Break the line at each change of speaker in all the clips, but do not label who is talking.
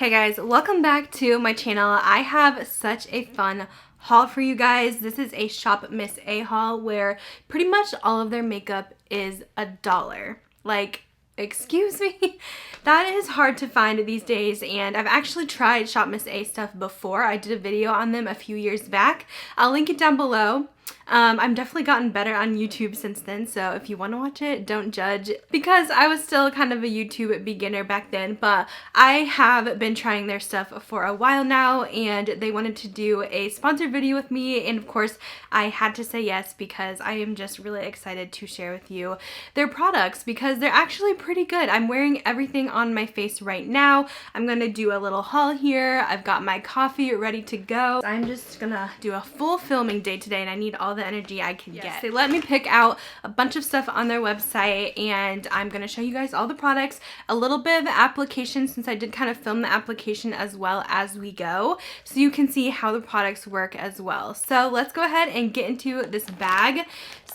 Hey guys, welcome back to my channel. I have such a fun haul for you guys. This is a Shop Miss A haul where pretty much all of their makeup is $1. Like, excuse me? That is hard to find these days, and I've actually tried Shop Miss A stuff before. I did a video on them a few years back. I'll link it down below. I've definitely gotten better on YouTube since then, so if you want to watch it, don't judge, because I was still kind of a YouTube beginner back then, but I have been trying their stuff for a while now, and they wanted to do a sponsored video with me, and of course I had to say yes because I am just really excited to share with you their products because they're actually pretty good. I'm wearing everything on my face right now. I'm gonna do a little haul here. I've got my coffee ready to go. I'm just gonna do a full filming day today, and I need all the energy I can get. They let me pick out a bunch of stuff on their website, and I'm going to show you guys all the products, a little bit of the application since I did kind of film the application as well as we go, so you can see how the products work as well. So let's go ahead and get into this bag.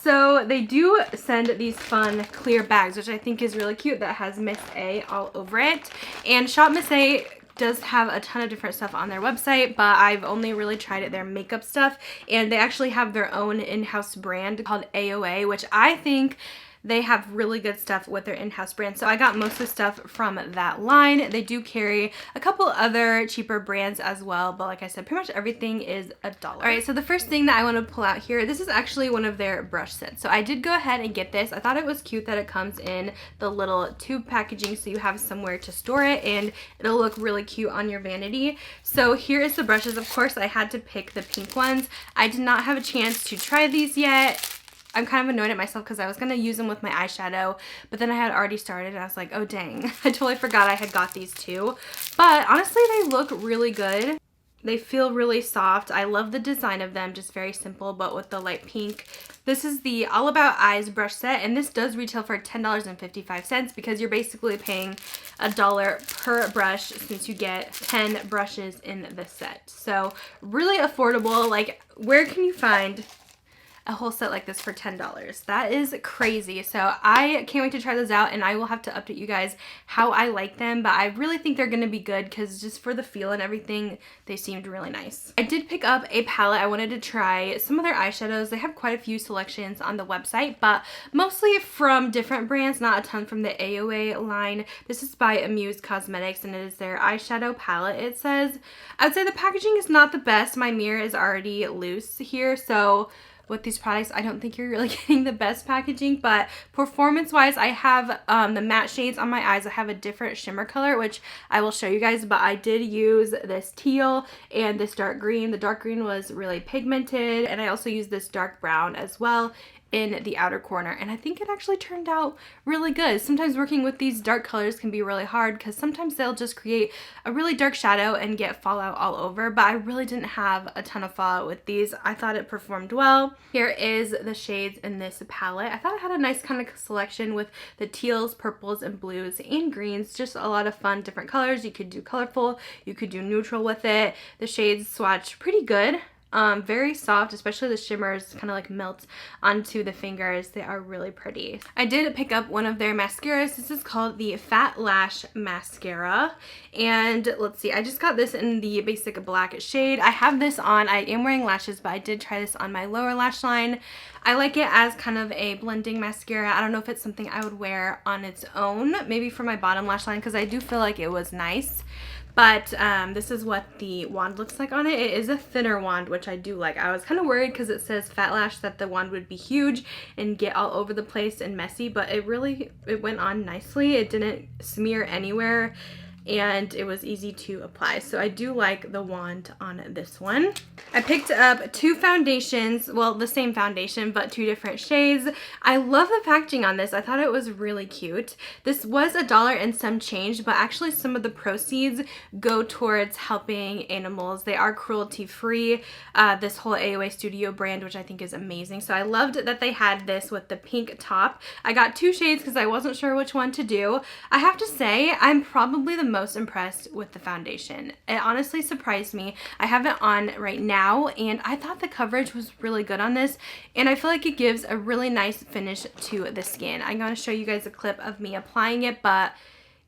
So they do send these fun clear bags, which I think is really cute, that has Miss A all over it. And Shop Miss A does have a ton of different stuff on their website, but I've only really tried their makeup stuff, and they actually have their own in-house brand called AOA, which I think they have really good stuff with their in-house brand. So I got most of the stuff from that line. They do carry a couple other cheaper brands as well, but like I said, pretty much everything is $1. All right, so the first thing that I want to pull out here, this is actually one of their brush sets. So I did go ahead and get this. I thought it was cute that it comes in the little tube packaging so you have somewhere to store it, and it'll look really cute on your vanity. So here is the brushes. Of course, I had to pick the pink ones. I did not have a chance to try these yet. I'm kind of annoyed at myself because I was going to use them with my eyeshadow, but then I had already started and I was like, oh dang, I totally forgot I had got these too. But honestly, they look really good. They feel really soft. I love the design of them, just very simple, but with the light pink. This is the All About Eyes brush set, and this does retail for $10.55 because you're basically paying $1 per brush since you get 10 brushes in this set. So really affordable. Like, where can you find a whole set like this for $10? That is crazy. So I can't wait to try those out, and I will have to update you guys how I like them, but I really think they're gonna be good because just for the feel and everything, they seemed really nice. I did pick up a palette. I wanted to try some of their eyeshadows. They have quite a few selections on the website, but mostly from different brands, not a ton from the AOA line. This is by Amuse Cosmetics, and it is their eyeshadow palette, it says. I would say the packaging is not the best. My mirror is already loose here, so with these products, I don't think you're really getting the best packaging, but performance-wise, I have the matte shades on my eyes. I have a different shimmer color, which I will show you guys, but I did use this teal and this dark green. The dark green was really pigmented, and I also used this dark brown as well in the outer corner, and I think it actually turned out really good. Sometimes working with these dark colors can be really hard because sometimes they'll just create a really dark shadow and get fallout all over, but I really didn't have a ton of fallout with these. I thought it performed well. Here is the shades in this palette. I thought it had a nice kind of selection with the teals, purples, and blues and greens. Just a lot of fun different colors. You could do colorful, you could do neutral with it. The shades swatch pretty good. Very soft, especially the shimmers kind of like melt onto the fingers. They are really pretty. I did pick up one of their mascaras. This is called the Fat Lash Mascara, and let's see, I just got this in the basic black shade. I have this on. I am wearing lashes, but I did try this on my lower lash line. I like it as kind of a blending mascara. I don't know if it's something I would wear on its own, maybe for my bottom lash line, because I do feel like it was nice. But this is what the wand looks like on it. It is a thinner wand, which I do like. I was kind of worried because it says Fat Lash that the wand would be huge and get all over the place and messy, but it went on nicely. It didn't smear anywhere, and it was easy to apply. So I do like the wand on this one. I picked up two foundations, well, the same foundation, but two different shades. I love the packaging on this. I thought it was really cute. This was $1 and some change, but actually some of the proceeds go towards helping animals. They are cruelty-free, this whole AOA Studio brand, which I think is amazing. So I loved that they had this with the pink top. I got two shades because I wasn't sure which one to do. I have to say, I'm probably the most impressed with the foundation. It honestly surprised me. I have it on right now, and I thought the coverage was really good on this, and I feel like it gives a really nice finish to the skin. I'm going to show you guys a clip of me applying it, but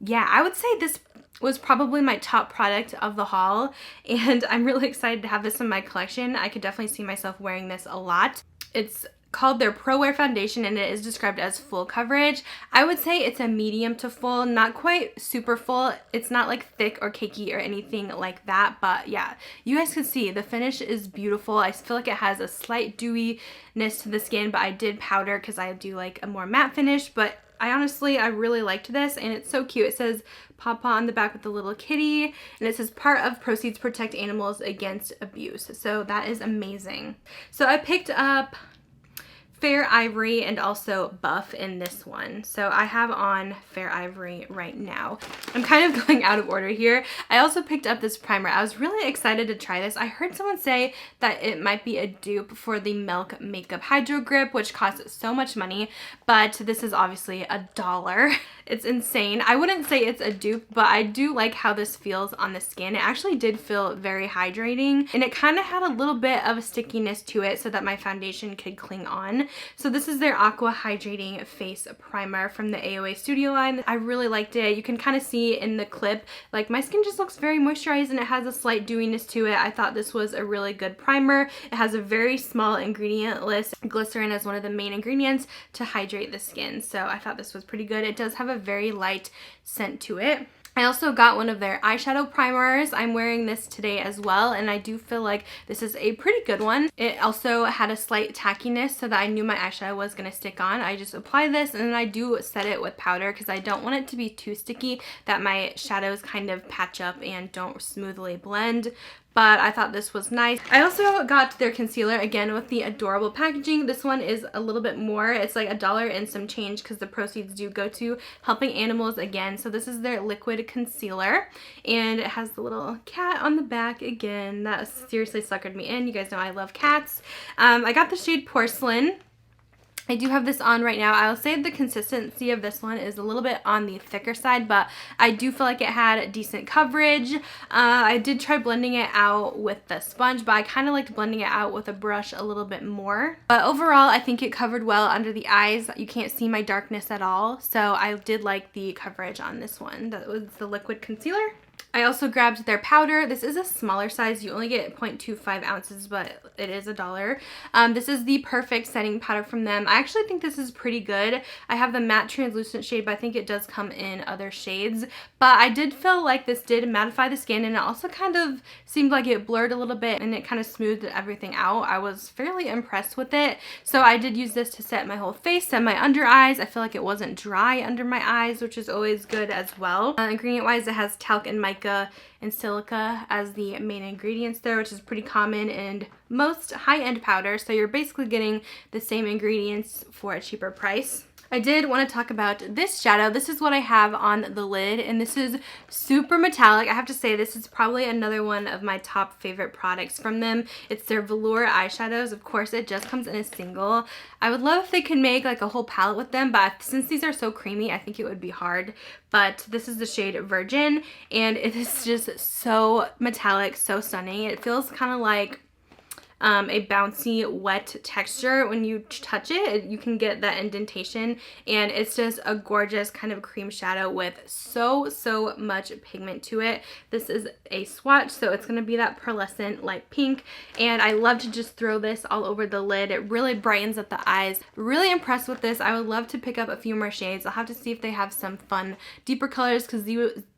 yeah, I would say this was probably my top product of the haul, and I'm really excited to have this in my collection. I could definitely see myself wearing this a lot. It's called their Pro Wear Foundation, and it is described as full coverage. I would say it's a medium to full, not quite super full. It's not like thick or cakey or anything like that, but yeah, you guys can see the finish is beautiful. I feel like it has a slight dewiness to the skin, but I did powder because I do like a more matte finish, but I really liked this, and it's so cute. It says Papa on the back with the little kitty, and it says part of proceeds protect animals against abuse. So that is amazing. So I picked up Fair Ivory and also Buff in this one. So I have on Fair Ivory right now. I'm kind of going out of order here. I also picked up this primer. I was really excited to try this. I heard someone say that it might be a dupe for the Milk Makeup Hydro Grip, which costs so much money, but this is obviously $1. It's insane. I wouldn't say it's a dupe, but I do like how this feels on the skin. It actually did feel very hydrating, and it kind of had a little bit of a stickiness to it so that my foundation could cling on. So this is their Aqua Hydrating Face Primer from the AOA Studio line. I really liked it. You can kind of see in the clip, like my skin just looks very moisturized and it has a slight dewiness to it. I thought this was a really good primer. It has a very small ingredient list. Glycerin is one of the main ingredients to hydrate the skin. So I thought this was pretty good. It does have a very light scent to it. I also got one of their eyeshadow primers. I'm wearing this today as well, and I do feel like this is a pretty good one. It also had a slight tackiness so that I knew my eyeshadow was going to stick on. I just apply this, and then I do set it with powder because I don't want it to be too sticky that my shadows kind of patch up and don't smoothly blend. But I thought this was nice. I also got their concealer, again with the adorable packaging. This one is a little bit more. It's like $1 and some change because the proceeds do go to helping animals again. So this is their liquid concealer, and it has the little cat on the back again. That seriously suckered me in. You guys know I love cats. I got the shade Porcelain. I do have this on right now. I'll say the consistency of this one is a little bit on the thicker side, but I do feel like it had decent coverage. I did try blending it out with the sponge, but I kind of liked blending it out with a brush a little bit more. But overall, I think it covered well under the eyes. You can't see my darkness at all, so I did like the coverage on this one. That was the liquid concealer. I also grabbed their powder. This is a smaller size. You only get 0.25 ounces, but it is $1. This is the Perfect Setting Powder from them. I actually think this is pretty good. I have the matte translucent shade, but I think it does come in other shades. But I did feel like this did mattify the skin, and it also kind of seemed like it blurred a little bit, and it kind of smoothed everything out. I was fairly impressed with it. So I did use this to set my whole face, set my under eyes. I feel like it wasn't dry under my eyes, which is always good as well. Ingredient-wise, it has talc and mica and silica as the main ingredients there, which is pretty common in most high-end powders. So you're basically getting the same ingredients for a cheaper price. I did want to talk about this shadow. This is what I have on the lid, and this is super metallic. I have to say this is probably another one of my top favorite products from them. It's their Velour eyeshadows. Of course, it just comes in a single. I would love if they could make like a whole palette with them, but since these are so creamy, I think it would be hard. But this is the shade Virgin, and it is just so metallic, so stunning. It feels kind of like a bouncy wet texture. When you touch it, you can get that indentation, and it's just a gorgeous kind of cream shadow with so much pigment to it. This is a swatch, so it's going to be that pearlescent light pink, and I love to just throw this all over the lid. It really brightens up the eyes. Really impressed with this. I would love to pick up a few more shades. I'll have to see if they have some fun deeper colors, because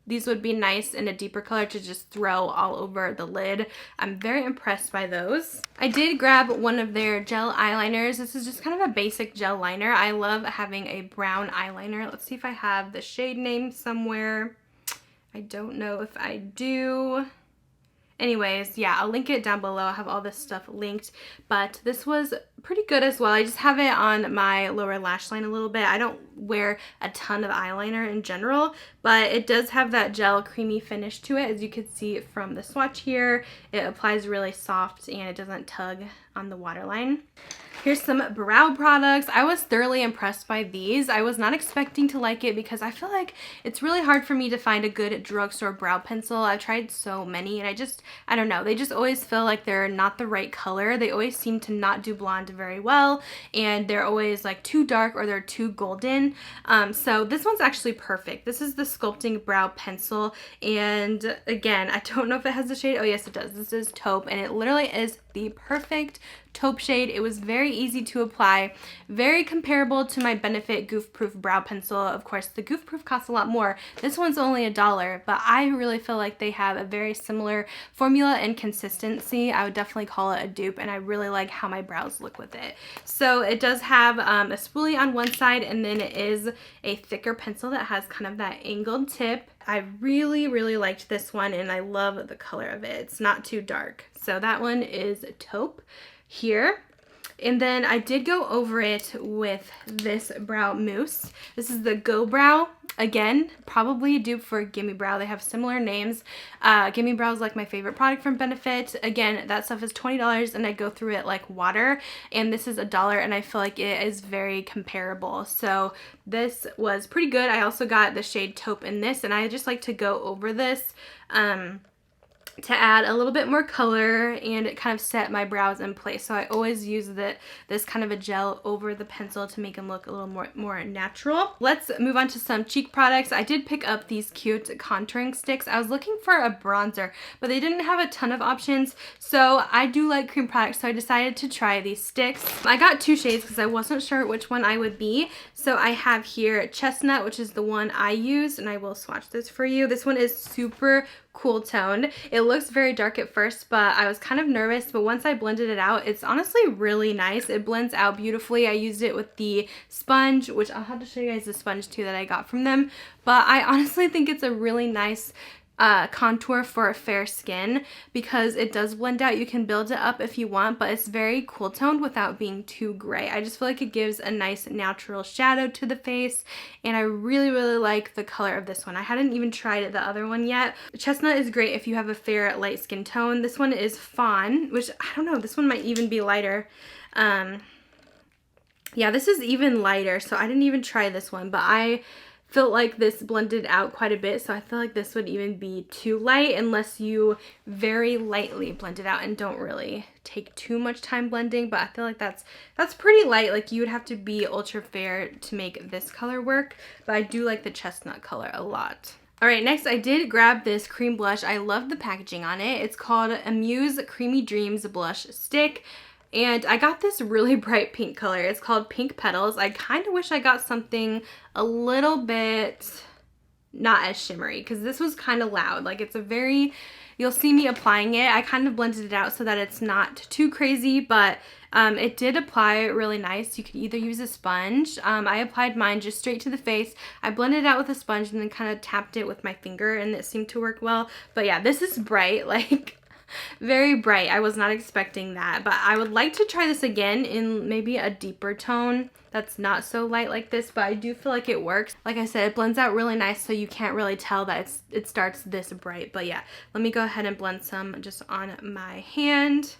these would be nice in a deeper color to just throw all over the lid. I'm very impressed by those. I did grab one of their gel eyeliners. This is just kind of a basic gel liner. I love having a brown eyeliner. Let's see if I have the shade name somewhere. I don't know if I do. Anyways, yeah, I'll link it down below. I have all this stuff linked, but this was pretty good as well. I just have it on my lower lash line a little bit. I don't wear a ton of eyeliner in general, but it does have that gel creamy finish to it. As you can see from the swatch here, it applies really soft and it doesn't tug on the waterline. Here's some brow products. I was thoroughly impressed by these. I was not expecting to like it because I feel like it's really hard for me to find a good drugstore brow pencil. I've tried so many and I don't know, they just always feel like they're not the right color. They always seem to not do blonde very well, and they're always like too dark or they're too golden. So this one's actually perfect. This is the Sculpting Brow Pencil, and again, I don't know if it has the shade. Oh yes, it does. This is taupe, and it literally is the perfect taupe shade. It was very easy to apply, very comparable to my Benefit Goof Proof brow pencil. Of course, the Goof Proof costs a lot more. This one's only $1, but I really feel like they have a very similar formula and consistency. I would definitely call it a dupe, and I really like how my brows look with it. So it does have a spoolie on one side, and then it is a thicker pencil that has kind of that angled tip. I really, really liked this one, and I love the color of it. It's not too dark. So that one is taupe here. And then I did go over it with this brow mousse. This is the Go Brow. Again, probably a dupe for Gimme Brow. They have similar names. Gimme Brow is like my favorite product from Benefit. Again, that stuff is $20 and I go through it like water. And this is $1 and I feel like it is very comparable. So this was pretty good. I also got the shade taupe in this, and I just like to go over this to add a little bit more color and kind of set my brows in place. So I always use this kind of a gel over the pencil to make them look a little more natural. Let's move on to some cheek products. I did pick up these cute contouring sticks. I was looking for a bronzer, but they didn't have a ton of options. So I do like cream products, so I decided to try these sticks. I got two shades because I wasn't sure which one I would be. So I have here Chestnut, which is the one I used, and I will swatch this for you. This one is super cool toned. It looks very dark at first, but I was kind of nervous, but once I blended it out, it's honestly really nice. It blends out beautifully. I used it with the sponge, which I'll have to show you guys the sponge too that I got from them, but I honestly think it's a really nice contour for fair skin because it does blend out. You can build it up if you want, but it's very cool toned without being too gray. I just feel like it gives a nice natural shadow to the face, and I really, really like the color of this one. I hadn't even tried the other one yet. Chestnut is great if you have a fair light skin tone. This one is Fawn, which I don't know, this one might even be lighter. Yeah, this is even lighter, so I didn't even try this one, but I felt like this blended out quite a bit, so I feel like this would even be too light unless you very lightly blend it out and don't really take too much time blending. But I feel like that's pretty light. Like, you would have to be ultra fair to make this color work, but I do like the chestnut color a lot. Alright, next I did grab this cream blush. I love the packaging on it. It's called Amuse Creamy Dreams Blush Stick. And I got this really bright pink color. It's called Pink Petals. I kind of wish I got something a little bit not as shimmery, because this was kind of loud. Like, it's a very, you'll see me applying it. I kind of blended it out so that it's not too crazy, but it did apply really nice. You could either use a sponge. I applied mine just straight to the face. I blended it out with a sponge and then kind of tapped it with my finger, and it seemed to work well. But yeah, this is bright. Like, very bright. I was not expecting that, but I would like to try this again in maybe a deeper tone that's not so light like this, but I do feel like it works. Like I said, it blends out really nice, so you can't really tell that it starts this bright. But yeah, let me go ahead and blend some just on my hand.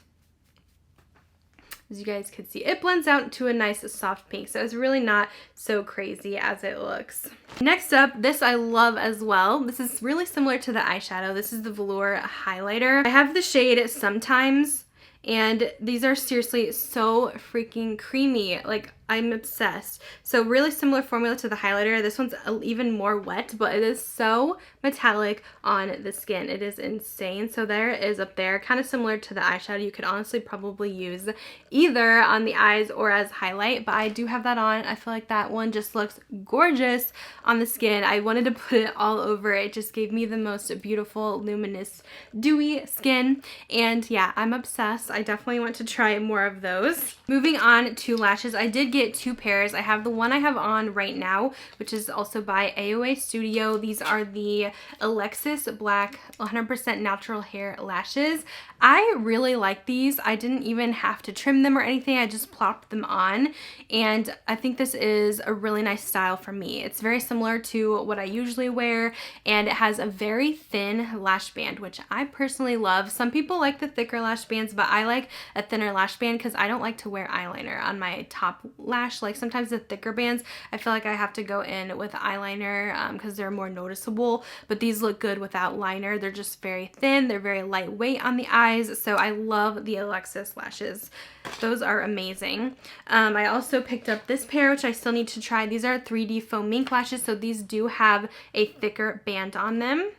As you guys can see, it blends out to a nice soft pink, so it's really not so crazy as it looks. Next up, this I love as well. This is really similar to the eyeshadow. This is the Velour highlighter. I have the shade Sometimes, and these are seriously so freaking creamy. Like, I'm obsessed. So really similar formula to the highlighter. This one's even more wet, but it is so metallic on the skin. It is insane. So there it is up there, kind of similar to the eyeshadow. You could honestly probably use either on the eyes or as highlight, but I do have that on. I feel like that one just looks gorgeous on the skin. I wanted to put it all over. It just gave me the most beautiful, luminous, dewy skin. And yeah, I'm obsessed. I definitely want to try more of those. Moving on to lashes, I did get get two pairs. I have the one I have on right now, which is also by AOA Studio. These are the Alexis Black 100% natural hair lashes. I really like these. I didn't even have to trim them or anything. I just plopped them on, and I think this is a really nice style for me. It's very similar to what I usually wear, and it has a very thin lash band, which I personally love. Some people like the thicker lash bands, but I like a thinner lash band because I don't like to wear eyeliner on my top lash. Like sometimes the thicker bands, I feel like I have to go in with eyeliner because they're more noticeable, but these look good without liner. They're just very thin. They're very lightweight on the eyes. So I love the Alexis lashes. Those are amazing. I also picked up this pair, which I still need to try. These are 3D foam mink lashes, so these do have a thicker band on them.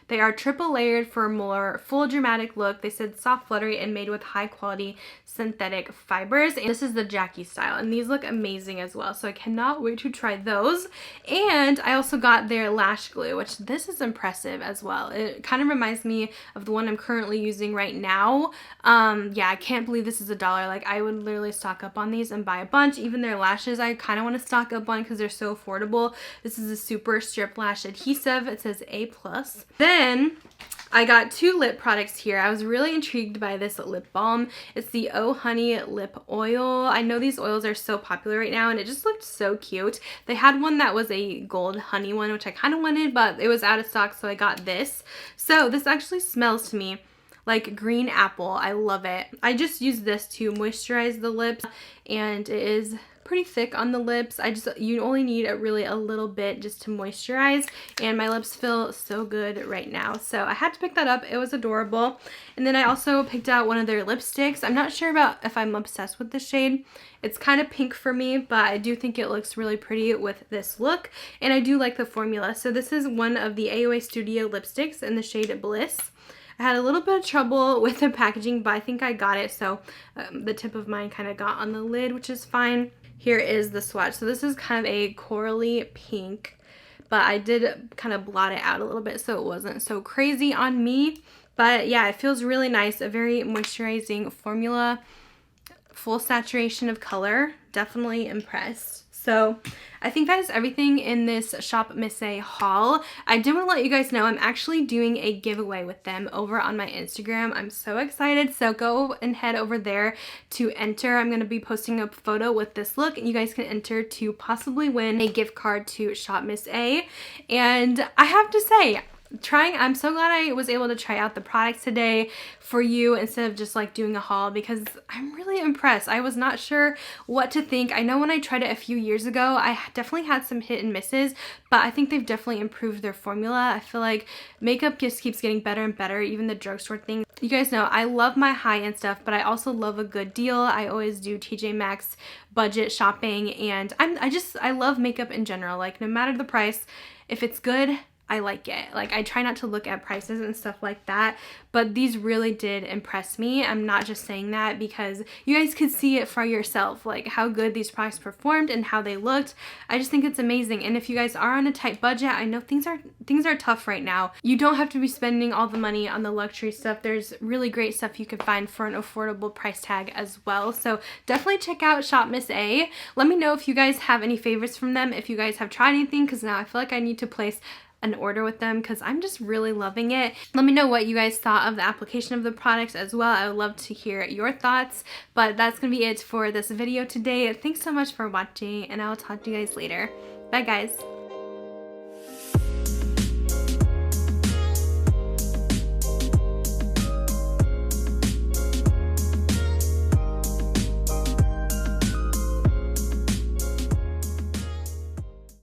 They are triple layered for a more full dramatic look. They said soft, fluttery, and made with high quality synthetic fibers. And this is the Jackie style, and these look amazing as well. So I cannot wait to try those. And I also got their lash glue, which this is impressive as well. It kind of reminds me of the one I'm currently using right now. Yeah, I can't believe this is $1. Like I would literally stock up on these and buy a bunch. Even their lashes I kind of want to stock up on because they're so affordable. This is a super strip lash adhesive. It says A+. Then I got two lip products here. I was really intrigued by this lip balm. It's the Oh Honey lip oil. I know these oils are so popular right now, and it just looked so cute. They had one that was a gold honey one, which I kind of wanted, but it was out of stock, so I got this. So this actually smells to me like green apple. I love it. I just use this to moisturize the lips, and it is pretty thick on the lips. You only need really a little bit just to moisturize, and my lips feel so good right now. So I had to pick that up. It was adorable. And then I also picked out one of their lipsticks. I'm not sure about if I'm obsessed with this shade. It's kind of pink for me, but I do think it looks really pretty with this look, and I do like the formula. So this is one of the AOA Studio lipsticks in the shade Bliss. I had a little bit of trouble with the packaging, but I think I got it. So the tip of mine kind of got on the lid, which is fine. Here is the swatch. So this is kind of a corally pink, but I did kind of blot it out a little bit so it wasn't so crazy on me. But yeah, it feels really nice. A very moisturizing formula, full saturation of color. Definitely impressed. So I think that is everything in this Shop Miss A haul. I did want to let you guys know I'm actually doing a giveaway with them over on my Instagram. I'm so excited. So go and head over there to enter. I'm going to be posting a photo with this look, and you guys can enter to possibly win a gift card to Shop Miss A. And I have to say, I'm so glad I was able to try out the products today for you instead of just like doing a haul, because I'm really impressed. I was not sure what to think. I know when I tried it a few years ago, I definitely had some hit and misses, but I think they've definitely improved their formula. I feel like makeup just keeps getting better and better, even the drugstore thing. You guys know I love my high-end stuff, but I also love a good deal. I always do TJ Maxx budget shopping, and I love makeup in general. Like no matter the price, if it's good, I like it. Like I try not to look at prices and stuff like that, but these really did impress me. I'm not just saying that because you guys could see it for yourself, like how good these products performed and how they looked. I just think it's amazing. And if you guys are on a tight budget, I know things are tough right now. You don't have to be spending all the money on the luxury stuff. There's really great stuff you can find for an affordable price tag as well. So definitely check out Shop Miss A. Let me know if you guys have any favorites from them, if you guys have tried anything, because now I feel like I need to place an order with them because I'm just really loving it. Let me know what you guys thought of the application of the products as well. I would love to hear your thoughts, but that's gonna be it for this video today. Thanks so much for watching, and I'll talk to you guys later. Bye guys.